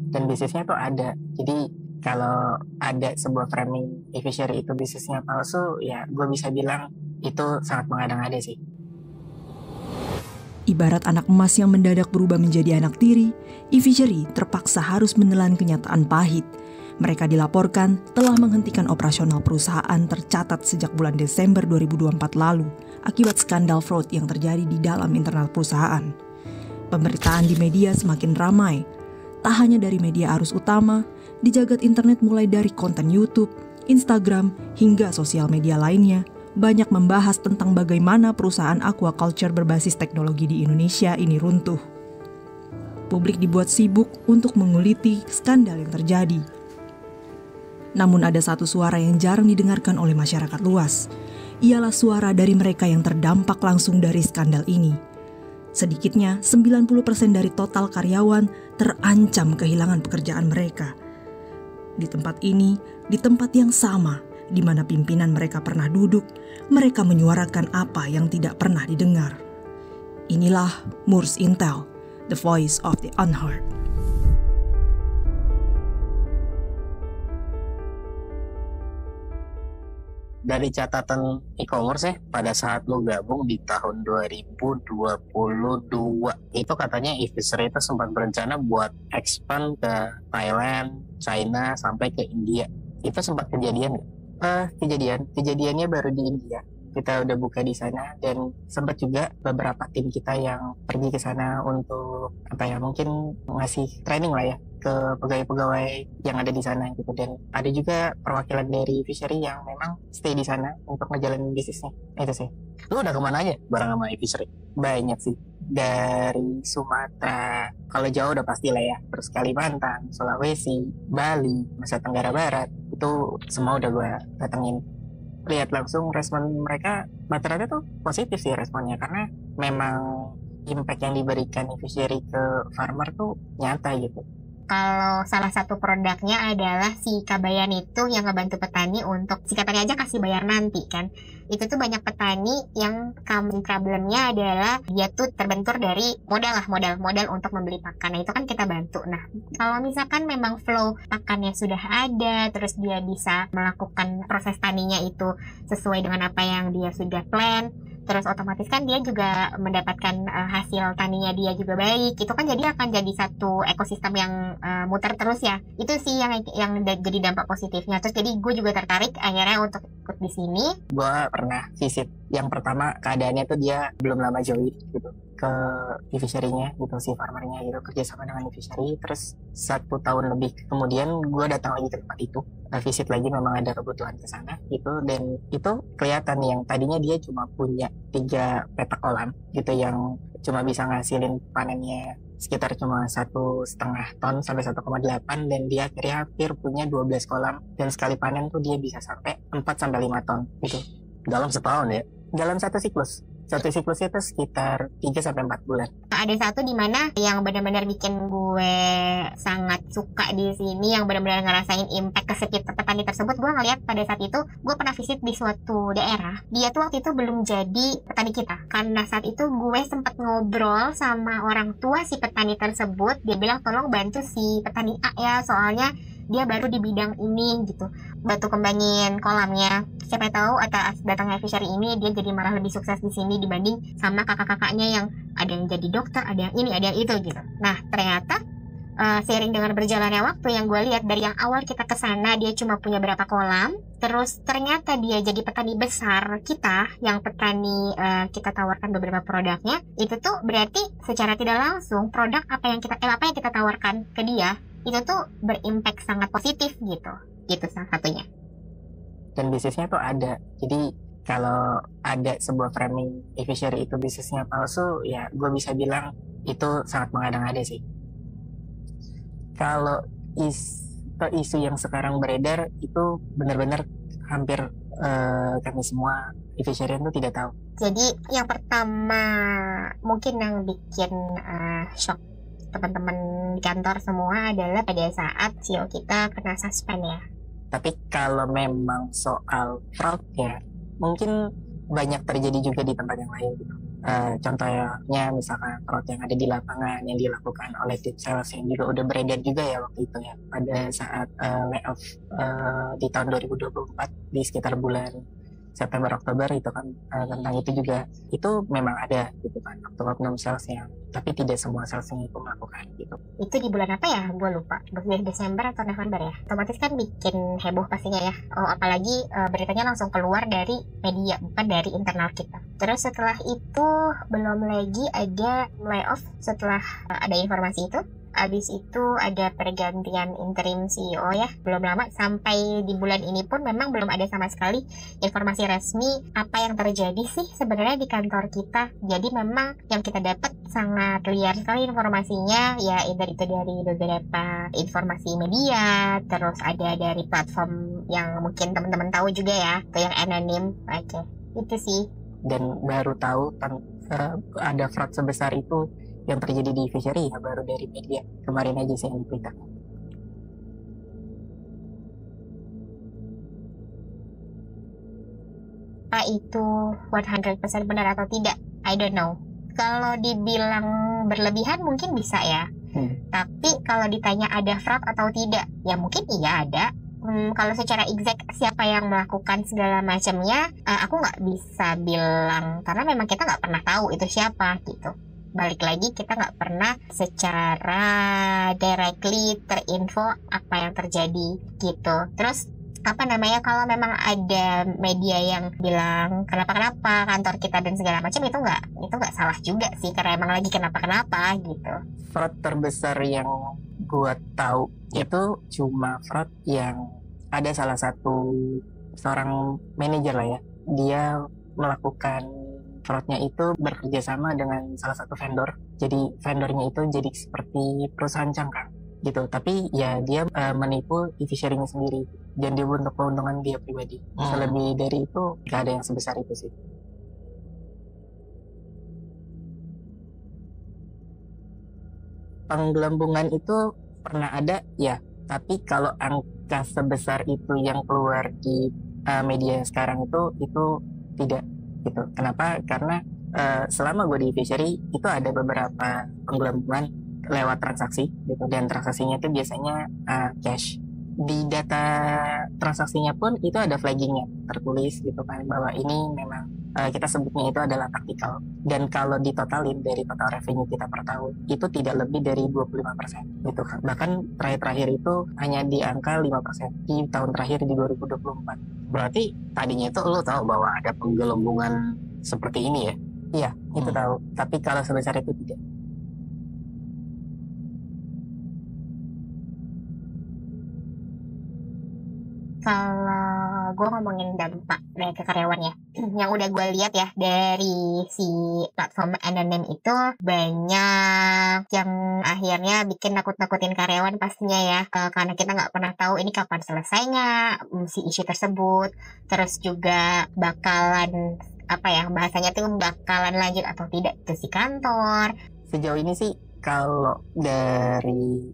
dan bisnisnya tuh ada. Jadi kalau ada sebuah framing e-fishery itu bisnisnya palsu, ya gue bisa bilang itu sangat mengada-ngada sih. Ibarat anak emas yang mendadak berubah menjadi anak tiri, e-fishery terpaksa harus menelan kenyataan pahit. Mereka dilaporkan telah menghentikan operasional perusahaan tercatat sejak bulan Desember 2024 lalu akibat skandal fraud yang terjadi di dalam internal perusahaan. Pemberitaan di media semakin ramai. Tak hanya dari media arus utama, di jagat internet mulai dari konten YouTube, Instagram, hingga sosial media lainnya, banyak membahas tentang bagaimana perusahaan aquaculture berbasis teknologi di Indonesia ini runtuh. Publik dibuat sibuk untuk menguliti skandal yang terjadi. Namun ada satu suara yang jarang didengarkan oleh masyarakat luas. Ialah suara dari mereka yang terdampak langsung dari skandal ini. Sedikitnya 90% dari total karyawan terancam kehilangan pekerjaan mereka. Di tempat ini, di tempat yang sama, di mana pimpinan mereka pernah duduk, mereka menyuarakan apa yang tidak pernah didengar. Inilah Moors Intel, the voice of the unheard. Dari catatan e-commerce pada saat lo gabung di tahun 2022, itu katanya e-fishery itu sempat berencana buat expand ke Thailand, China, sampai ke India. Itu sempat kejadian nggak? Kejadiannya baru di India. Kita udah buka di sana dan sempat juga beberapa tim kita yang pergi ke sana untuk mungkin ngasih training lah ya ke pegawai-pegawai yang ada di sana gitu. Dan ada juga perwakilan dari fishery yang memang stay di sana untuk ngejalanin bisnisnya. Itu sih. Lu udah kemana aja bareng sama fishery? Banyak sih. Dari Sumatera, kalau jauh udah pasti lah ya, terus Kalimantan, Sulawesi, Bali, Nusa Tenggara Barat, itu semua udah gue datengin. Lihat langsung respon mereka rata-rata tuh positif sih responnya, karena memang impact yang diberikan e-fishery ke farmer tuh nyata gitu. Kalau salah satu produknya adalah si Kabayan itu yang ngebantu petani untuk singkatannya aja kasih bayar nanti kan. Itu tuh banyak petani yang common problemnya adalah dia tuh terbentur dari modal untuk membeli pakan. Nah itu kan kita bantu. Nah kalau misalkan memang flow pakannya sudah ada, terus dia bisa melakukan proses taninya itu sesuai dengan apa yang dia sudah plan, terus otomatis kan dia juga mendapatkan hasil taninya dia juga baik. Itu kan jadi akan jadi satu ekosistem yang muter terus ya. Itu sih yang jadi dampak positifnya. Terus jadi gue juga tertarik akhirnya untuk ikut di sini. Gue pernah visit. Yang pertama keadaannya tuh dia belum lama join gitu ke e-fishery-nya gitu, si farmernya gitu, kerja sama dengan e-fishery. Terus 1 tahun lebih kemudian gue datang lagi ke tempat itu, visit lagi, memang ada kebutuhan ke sana gitu. Dan itu kelihatan yang tadinya dia cuma punya 3 petak kolam gitu yang cuma bisa ngasilin panennya sekitar cuma 1,5 ton sampai 1,8, dan dia akhirnya hampir punya 12 kolam, dan sekali panen tuh dia bisa sampai 4-5 ton gitu dalam setahun ya, dalam satu siklus. Satu siklusnya itu sekitar 3-4 bulan. Ada satu di mana yang benar-benar bikin gue sangat suka di sini, yang benar-benar ngerasain impact ke sekitar petani tersebut. Gue ngeliat pada saat itu, gue pernah visit di suatu daerah. Dia tuh waktu itu belum jadi petani kita. Karena saat itu gue sempat ngobrol sama orang tua si petani tersebut. Dia bilang tolong bantu si petani A ya, soalnya dia baru di bidang ini gitu, bantu kembangin kolamnya. Siapa tahu atas datangnya fishery ini dia jadi malah lebih sukses di sini dibanding sama kakak-kakaknya yang ada yang jadi dokter, ada yang ini, ada yang itu gitu. Nah ternyata seiring dengan berjalannya waktu, yang gue lihat dari yang awal kita kesana dia cuma punya berapa kolam, terus ternyata dia jadi petani besar kita, yang petani kita tawarkan beberapa produknya. Itu tuh berarti secara tidak langsung produk apa yang kita tawarkan ke dia itu tuh berimpact sangat positif gitu salah satunya. Dan bisnisnya tuh ada. Jadi kalau ada sebuah framing e-fishery itu bisnisnya palsu, ya gue bisa bilang itu sangat mengada-ngada sih. Kalau isu yang sekarang beredar itu benar-benar hampir kami semua e-fishery itu tidak tahu. Jadi yang pertama mungkin yang bikin shock teman-teman di kantor semua adalah pada saat CEO kita kena suspend ya. Tapi kalau memang soal fraud ya mungkin banyak terjadi juga di tempat yang lain gitu. Contohnya misalkan fraud yang ada di lapangan yang dilakukan oleh tim sales yang juga udah beredar juga ya waktu itu ya pada saat layoff di tahun 2024 di sekitar bulan September Oktober itu kan, tentang itu juga itu memang ada gitu kan oknum sales yang, tapi tidak semua salesnya itu melakukan gitu. Itu di bulan apa ya? Gue lupa. Bulan Desember atau November ya? Otomatis kan bikin heboh pastinya ya. Oh, apalagi beritanya langsung keluar dari media, bukan dari internal kita. Terus setelah itu belum lagi ada layoff setelah ada informasi itu. Abis itu ada pergantian interim CEO ya, belum lama, sampai di bulan ini pun memang belum ada sama sekali informasi resmi apa yang terjadi sih sebenarnya di kantor kita. Jadi memang yang kita dapat sangat liar sekali informasinya, ya itu dari beberapa informasi media, terus ada dari platform yang mungkin teman-teman tahu juga ya, atau yang anonim aja. Itu sih. Dan baru tahu ada fraud sebesar itu yang terjadi di Fishery ya baru dari media kemarin aja saya diberitakan. Apa itu 100% benar atau tidak? I don't know. Kalau dibilang berlebihan mungkin bisa ya. Tapi kalau ditanya ada fraud atau tidak, ya mungkin iya ada. Kalau secara exact siapa yang melakukan segala macamnya, aku nggak bisa bilang karena memang kita nggak pernah tahu itu siapa gitu. Balik lagi, kita nggak pernah secara directly terinfo apa yang terjadi gitu. Terus kalau memang ada media yang bilang kenapa kantor kita dan segala macam, itu nggak salah juga sih, karena emang lagi kenapa gitu. Fraud terbesar yang gua tahu itu cuma fraud yang ada salah satu seorang manajer lah ya, dia melakukan fraudnya itu bekerja sama dengan salah satu vendor. Jadi vendornya itu jadi seperti perusahaan cangkang gitu. Tapi ya dia menipu e-fishery-nya sendiri dan dia untuk keuntungan dia pribadi. Selebih dari itu gak ada yang sebesar itu sih. Penggelembungan itu pernah ada ya. Tapi kalau angka sebesar itu yang keluar di media sekarang itu tidak gitu. Kenapa? Karena selama gue di Fishery itu ada beberapa penggelembungan lewat transaksi gitu, dan transaksinya itu biasanya cash. Di data transaksinya pun itu ada flaggingnya tertulis gitu kan bahwa ini memang kita sebutnya itu adalah taktikal, dan kalau ditotalin dari total revenue kita per tahun itu tidak lebih dari 25% gitu kan. Bahkan terakhir itu hanya di angka 5% di tahun terakhir di 2024. Berarti tadinya itu lo tahu bahwa ada penggelembungan seperti ini ya? Iya, itu tahu. Tapi kalau sebesar itu tidak. Kalau gue ngomongin dampak dari ke karyawan ya, yang udah gue lihat ya dari si platform anonim itu, banyak yang akhirnya bikin nakut-nakutin karyawan pastinya ya, karena kita nggak pernah tahu ini kapan selesainya si isu tersebut, terus juga bakalan bahasanya tuh bakalan lanjut atau tidak ke si kantor. Sejauh ini sih kalau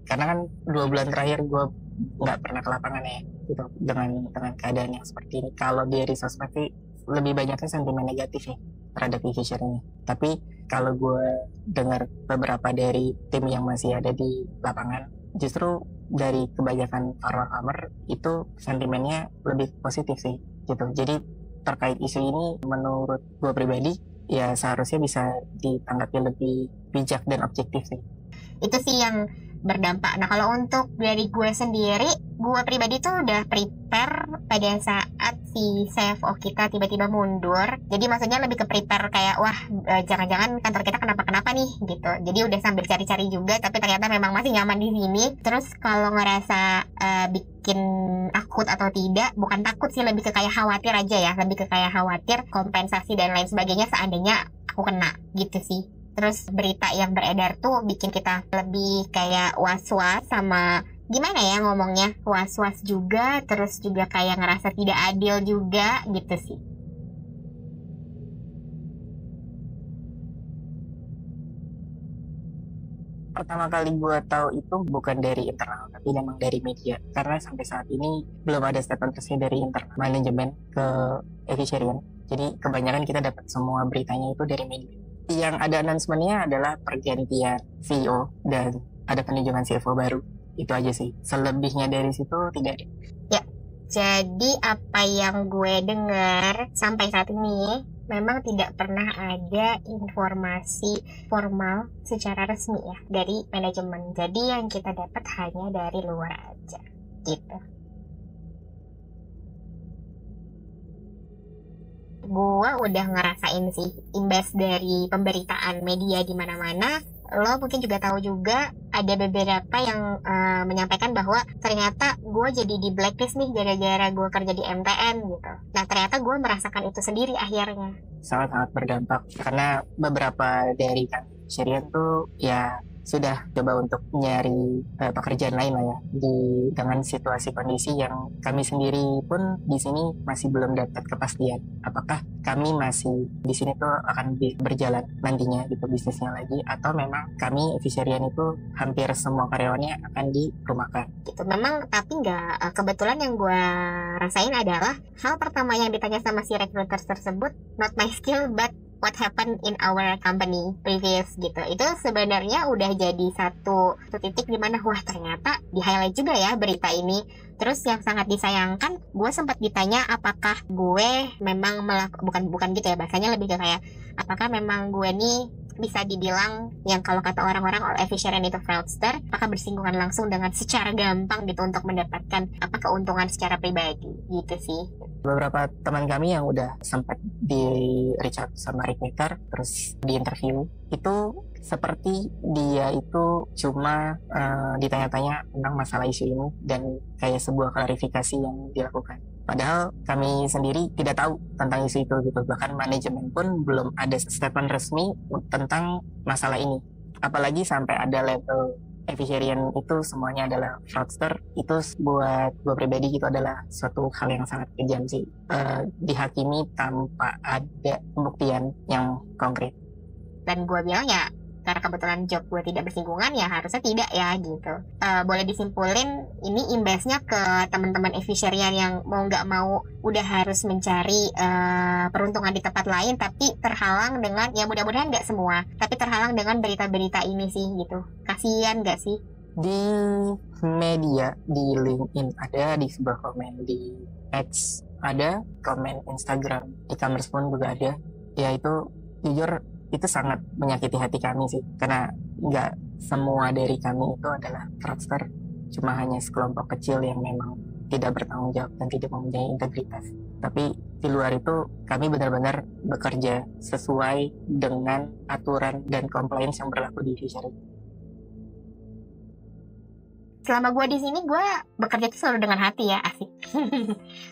karena kan 2 bulan terakhir gue nggak pernah ke lapangan ya gitu, dengan keadaan yang seperti ini. Kalau dari sosmed sih lebih banyaknya sentimen negatif ya terhadap e-fishery-nya. Tapi kalau gue dengar beberapa dari tim yang masih ada di lapangan, justru dari kebanyakan farmer itu sentimennya lebih positif sih gitu. Jadi terkait isu ini menurut gue pribadi ya seharusnya bisa ditanggapi lebih bijak dan objektif sih. Itu sih yang berdampak. Nah, kalau untuk dari gue sendiri, gue pribadi tuh udah prepare pada saat si CFO kita tiba-tiba mundur. Jadi maksudnya lebih ke prepare kayak jangan-jangan kantor kita kenapa-kenapa nih gitu. Jadi udah sambil cari-cari juga, tapi ternyata memang masih nyaman di sini. Terus kalau ngerasa bikin takut atau tidak, bukan takut sih, lebih ke kayak khawatir aja ya, lebih ke kayak khawatir kompensasi dan lain sebagainya seandainya aku kena gitu sih. Terus berita yang beredar tuh bikin kita lebih kayak was-was, sama gimana ya ngomongnya, was-was juga, terus juga kayak ngerasa tidak adil juga gitu sih. Pertama kali gue tahu itu bukan dari internal, tapi memang dari media. Karena sampai saat ini belum ada statement resmi dari internal manajemen ke e-fishery. Jadi kebanyakan kita dapat semua beritanya itu dari media. Yang ada announcement-nya adalah pergantian CEO dan ada penunjukan CFO baru. Itu aja sih. Selebihnya dari situ tidak ada. Ya, jadi apa yang gue dengar sampai saat ini memang tidak pernah ada informasi formal secara resmi ya dari manajemen. Jadi yang kita dapat hanya dari luar aja gitu. Gua udah ngerasain sih imbas dari pemberitaan media di mana-mana. Lo mungkin juga tahu juga ada beberapa yang menyampaikan bahwa ternyata gue jadi di blacklist nih gara-gara gue kerja di MTN gitu. Nah ternyata gue merasakan itu sendiri akhirnya. Sangat-sangat berdampak karena beberapa dari kami Syrian tuh ya sudah coba untuk nyari pekerjaan lain lah ya dengan situasi kondisi yang kami sendiri pun di sini masih belum dapat kepastian apakah kami masih di sini tuh akan berjalan nantinya gitu bisnisnya lagi atau memang kami Eviserian itu hampir semua karyawannya akan dirumahkan gitu. Memang tapi nggak kebetulan yang gue rasain adalah hal pertama yang ditanya sama si recruiter tersebut, not my skill but what happened in our company previous gitu. Itu sebenarnya udah jadi satu titik di mana wah ternyata di highlight juga ya berita ini. Terus yang sangat disayangkan, gue sempat ditanya apakah gue memang bukan gitu ya bahasanya, lebih ke kayak apakah memang gue nih bisa dibilang yang kalau kata orang-orang all efficient itu fraudster, apakah bersinggungan langsung dengan secara gampang gitu untuk mendapatkan keuntungan secara pribadi gitu sih. Beberapa teman kami yang udah sempat di reach out sama recruiter terus di interview itu seperti dia itu cuma ditanya-tanya tentang masalah isu ini dan kayak sebuah klarifikasi yang dilakukan. Padahal kami sendiri tidak tahu tentang isu itu gitu. Bahkan manajemen pun belum ada statement resmi tentang masalah ini. Apalagi sampai ada label Eviserian itu semuanya adalah fraudster. Itu buat gue pribadi itu adalah suatu hal yang sangat kejam sih. Dihakimi tanpa ada pembuktian yang konkret. Dan gue bilang ya karena kebetulan job gue tidak bersinggungan ya harusnya tidak ya gitu. Boleh disimpulin ini imbasnya ke teman-teman Eviserian yang mau nggak mau udah harus mencari peruntungan di tempat lain tapi terhalang dengan ya mudah-mudahan nggak semua tapi terhalang dengan berita-berita ini sih gitu. Kasian nggak sih? Di media, di LinkedIn ada, di sebuah komen di X ada, komen Instagram e-commerce pun juga ada. Ya itu jujur itu sangat menyakiti hati kami sih karena nggak semua dari kami itu adalah fraudster, cuma hanya sekelompok kecil yang memang tidak bertanggung jawab dan tidak mempunyai integritas. Tapi di luar itu kami benar-benar bekerja sesuai dengan aturan dan compliance yang berlaku di Fishery. Selama gue di sini gue bekerja tuh selalu dengan hati ya, asik.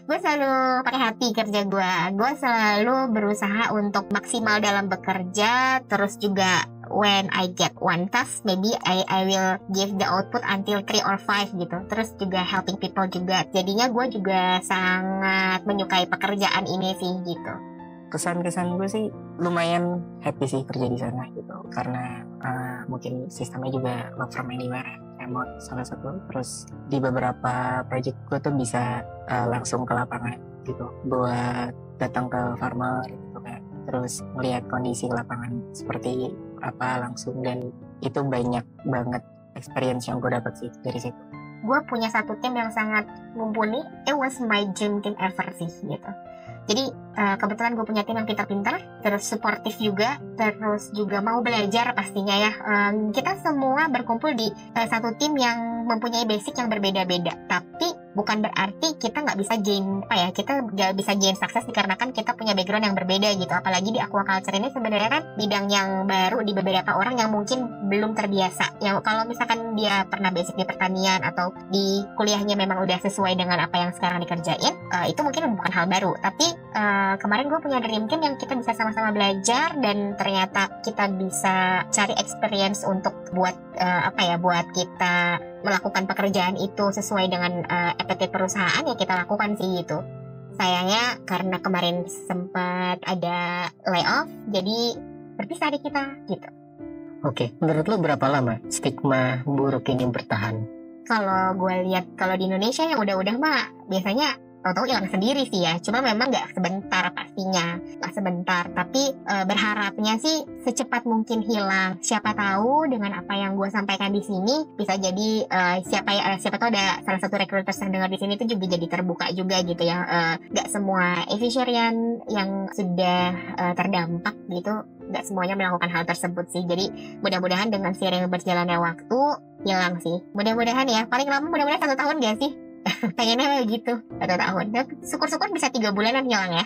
Gue selalu pakai hati kerja gue. Gue selalu berusaha untuk maksimal dalam bekerja. Terus juga when I get one task, maybe I will give the output until 3 or 5 gitu. Terus juga helping people juga. Jadinya gue juga sangat menyukai pekerjaan ini sih gitu. Kesan-kesan gue sih lumayan happy sih kerja di sana gitu karena mungkin sistemnya juga work from anywhere, remote salah satu. Terus di beberapa project gue tuh bisa langsung ke lapangan gitu buat datang ke farmer gitu kan, terus melihat kondisi lapangan seperti apa langsung, dan itu banyak banget experience yang gue dapat sih dari situ. Gue punya satu tim yang sangat mumpuni. It was my dream team ever sih gitu. Jadi kebetulan gue punya tim yang pintar-pintar, terus suportif juga, terus juga mau belajar pastinya ya. Kita semua berkumpul di satu tim yang mempunyai basic yang berbeda-beda. Tapi bukan berarti kita nggak bisa gain kita nggak bisa gain sukses dikarenakan kita punya background yang berbeda gitu. Apalagi di aquaculture ini sebenarnya kan bidang yang baru di beberapa orang yang mungkin belum terbiasa. Yang kalau misalkan dia pernah basic di pertanian atau di kuliahnya memang udah sesuai dengan apa yang sekarang dikerjain, itu mungkin bukan hal baru. Tapi kemarin gue punya dream team yang kita bisa sama-sama belajar dan ternyata kita bisa cari experience untuk buat buat kita melakukan pekerjaan itu sesuai dengan appetite perusahaan, ya kita lakukan sih gitu. Sayangnya karena kemarin sempat ada layoff, jadi berpisah di kita gitu. Oke, menurut lo berapa lama stigma buruk ini bertahan? Kalau gue lihat kalau di Indonesia yang udah-udah mah biasanya tahu-tahu hilang sendiri sih ya. Cuma memang nggak sebentar pastinya, nggak sebentar. Tapi berharapnya sih secepat mungkin hilang. Siapa tahu dengan apa yang gue sampaikan di sini bisa jadi siapa tahu ada salah satu recruiter yang dengar di sini itu juga jadi terbuka juga gitu ya. Nggak semua aviarian yang sudah terdampak gitu, nggak semuanya melakukan hal tersebut sih. Jadi mudah-mudahan dengan seiring berjalannya waktu hilang sih. Mudah-mudahan ya, paling lama mudah-mudahan 1 tahun gak sih? Pengennya gitu, 1 tahun. Dan syukur-syukur bisa 3 bulanan hilang ya.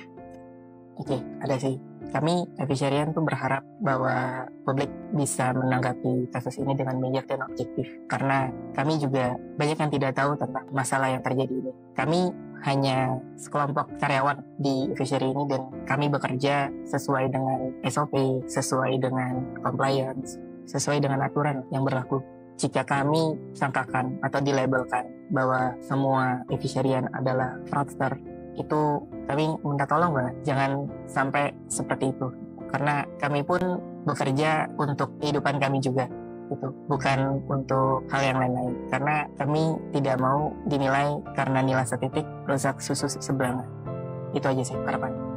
Oke, ada sih. Kami aviarian tuh berharap bahwa publik bisa menanggapi kasus ini dengan bijak dan objektif. Karena kami juga banyak yang tidak tahu tentang masalah yang terjadi ini. Kami hanya sekelompok karyawan di aviary ini dan kami bekerja sesuai dengan SOP, sesuai dengan compliance, sesuai dengan aturan yang berlaku. Jika kami sangkakan atau dilabelkan bahwa semua aviarian adalah fraudster, itu kami minta tolong banget, jangan sampai seperti itu. Karena kami pun bekerja untuk kehidupan kami juga, itu bukan untuk hal yang lain-lain. Karena kami tidak mau dinilai karena nilai setitik rusak susu sebelah. Itu aja sih harapan.